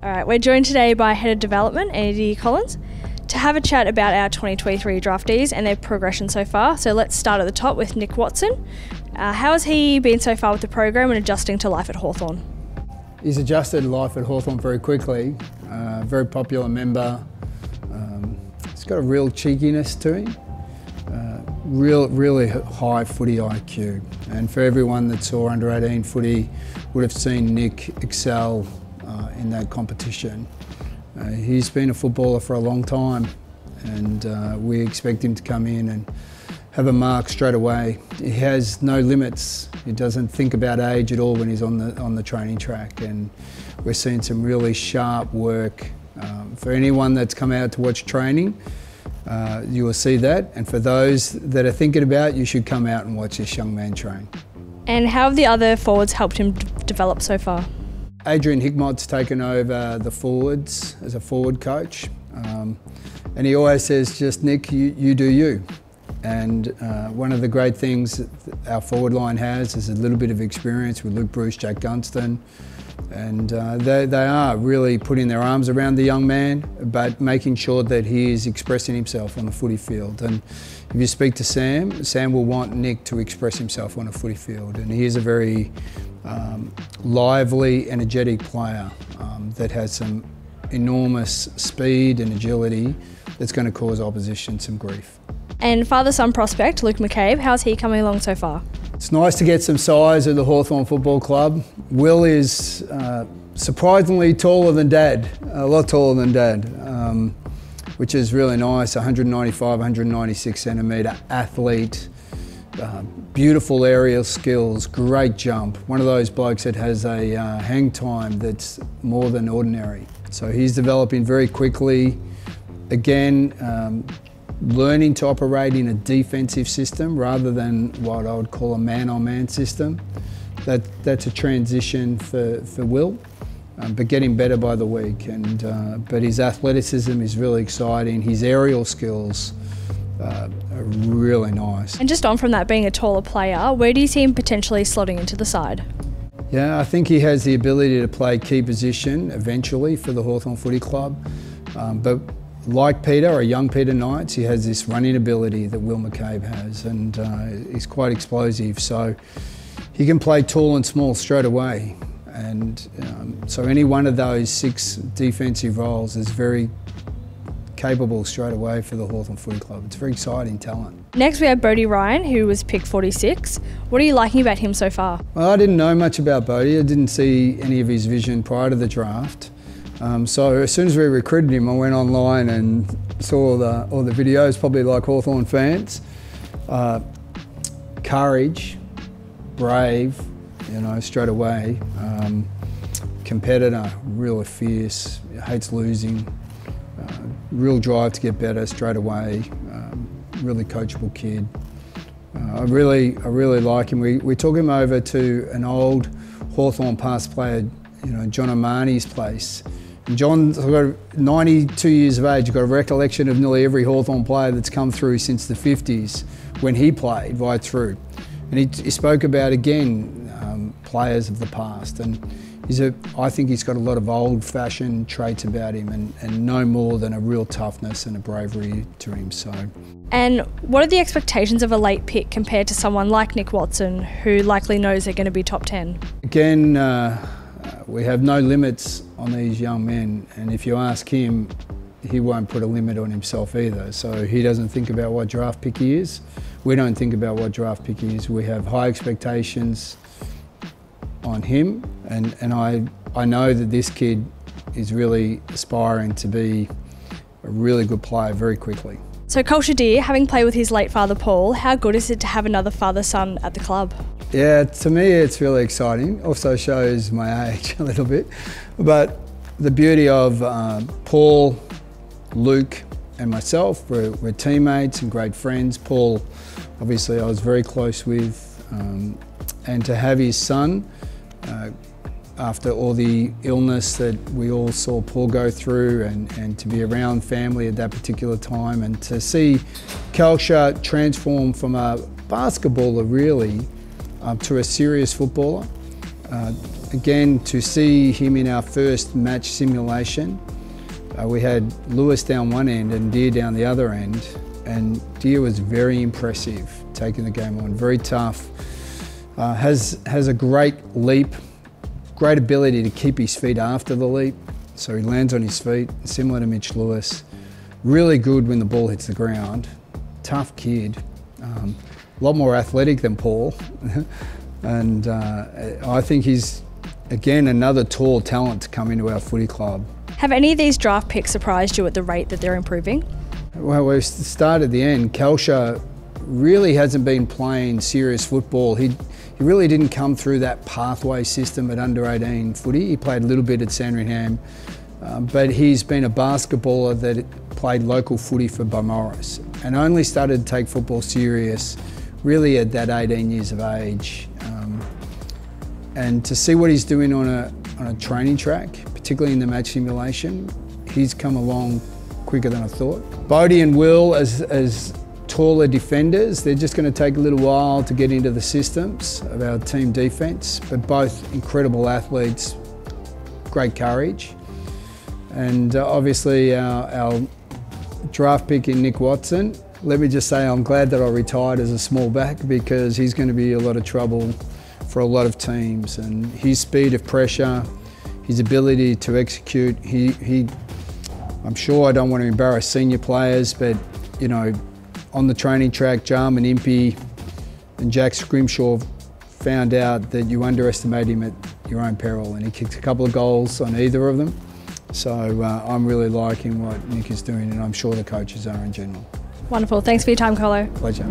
All right, we're joined today by Head of Development, Andy Collins, to have a chat about our 2023 draftees and their progression so far. So let's start at the top with Nick Watson. How has he been so far with the program and adjusting to life at Hawthorn? He's adjusted to life at Hawthorn very quickly. Very popular member. He's got a real cheekiness to him. Really high footy IQ. And for everyone that saw under 18 footy would have seen Nick excel in that competition. He's been a footballer for a long time, and we expect him to come in and have a mark straight away. He has no limits. He doesn't think about age at all when he's on the training track, and we're seeing some really sharp work. For anyone that's come out to watch training, you will see that, and for those that are thinking about it, you should come out and watch this young man train. And how have the other forwards helped him develop so far? Adrian Hickmott's taken over the forwards as a forward coach, and he always says, just Nick, you do you. And one of the great things that our forward line has is a little bit of experience with Luke Bruce, Jack Gunston, and they are really putting their arms around the young man, but making sure that he is expressing himself on the footy field. And if you speak to Sam will want Nick to express himself on a footy field, and he is a very lively, energetic player that has some enormous speed and agility that's going to cause opposition some grief. And father-son prospect, Luke McCabe, how's he coming along so far? It's nice to get some size at the Hawthorn Football Club. Will is surprisingly taller than Dad, a lot taller than Dad, which is really nice. 195, 196 centimetre athlete, beautiful aerial skills, great jump. One of those blokes that has a hang time that's more than ordinary. So he's developing very quickly. Again, learning to operate in a defensive system rather than what I would call a man-on-man system. That's a transition for Will, but getting better by the week. But his athleticism is really exciting. His aerial skills are really nice. And just on from that, being a taller player, where do you see him potentially slotting into the side? Yeah, I think he has the ability to play key position eventually for the Hawthorn Footy Club, but like Peter, or young Peter Knights, he has this running ability that Will McCabe has, and he's quite explosive. So he can play tall and small straight away. And so any one of those 6 defensive roles is very capable straight away for the Hawthorn Footy Club. It's a very exciting talent. Next we have Bodie Ryan, who was picked 46. What are you liking about him so far? Well, I didn't know much about Bodie. I didn't see any of his vision prior to the draft. So as soon as we recruited him, I went online and saw all the videos, probably like Hawthorn fans. Courage, brave, straight away. Competitor, really fierce, hates losing. Real drive to get better straight away. Really coachable kid. I really like him. We took him over to an old Hawthorn past player, John O'Mahony's place. And John's got 92 years of age. He's got a recollection of nearly every Hawthorn player that's come through since the 50s when he played right through. And he spoke about, again, players of the past. And I think he's got a lot of old-fashioned traits about him, and no more than a real toughness and a bravery to him. And what are the expectations of a late pick compared to someone like Nick Watson, who likely knows they're going to be top 10? Again, we have no limits on these young men, and if you ask him, he won't put a limit on himself either. So he doesn't think about what draft pick he is. We don't think about what draft pick he is. We have high expectations on him, and I know that this kid is really aspiring to be a really good player very quickly. So Culture Deer, having played with his late father Paul, how good is it to have another father-son at the club? Yeah, to me it's really exciting. Also shows my age a little bit. But the beauty of Paul, Luke and myself, we're teammates and great friends. Paul, obviously I was very close with, and to have his son, after all the illness that we all saw Paul go through, and to be around family at that particular time, and to see Kalsha transform from a basketballer really to a serious footballer. again, to see him in our first match simulation, we had Lewis down one end and Deer down the other end, and Deer was very impressive, taking the game on, very tough, has a great leap, great ability to keep his feet after the leap, so he lands on his feet, similar to Mitch Lewis. Really good when the ball hits the ground, tough kid, a lot more athletic than Paul, and I think he's, again, another tall talent to come into our footy club. Have any of these draft picks surprised you at the rate that they're improving? Well, we started at the end. Kelsha really hasn't been playing serious football. He really didn't come through that pathway system at under 18 footy. He played a little bit at Sandringham, but he's been a basketballer that played local footy for Balmoral and only started to take football serious really at that 18 years of age. And to see what he's doing on a training track, particularly in the match simulation, he's come along quicker than I thought. Bodie and Will, as taller defenders, they're just going to take a little while to get into the systems of our team defence, but both incredible athletes, great courage. And obviously our draft pick in Nick Watson, let me just say I'm glad that I retired as a small back, because he's going to be a lot of trouble for a lot of teams, and his speed of pressure, his ability to execute, I'm sure I don't want to embarrass senior players, but you know, on the training track, Jarman Impey and Jack Scrimshaw found out that you underestimate him at your own peril, and he kicked a couple of goals on either of them. So I'm really liking what Nick is doing, and I'm sure the coaches are in general. Wonderful. Thanks for your time, Colo. Pleasure.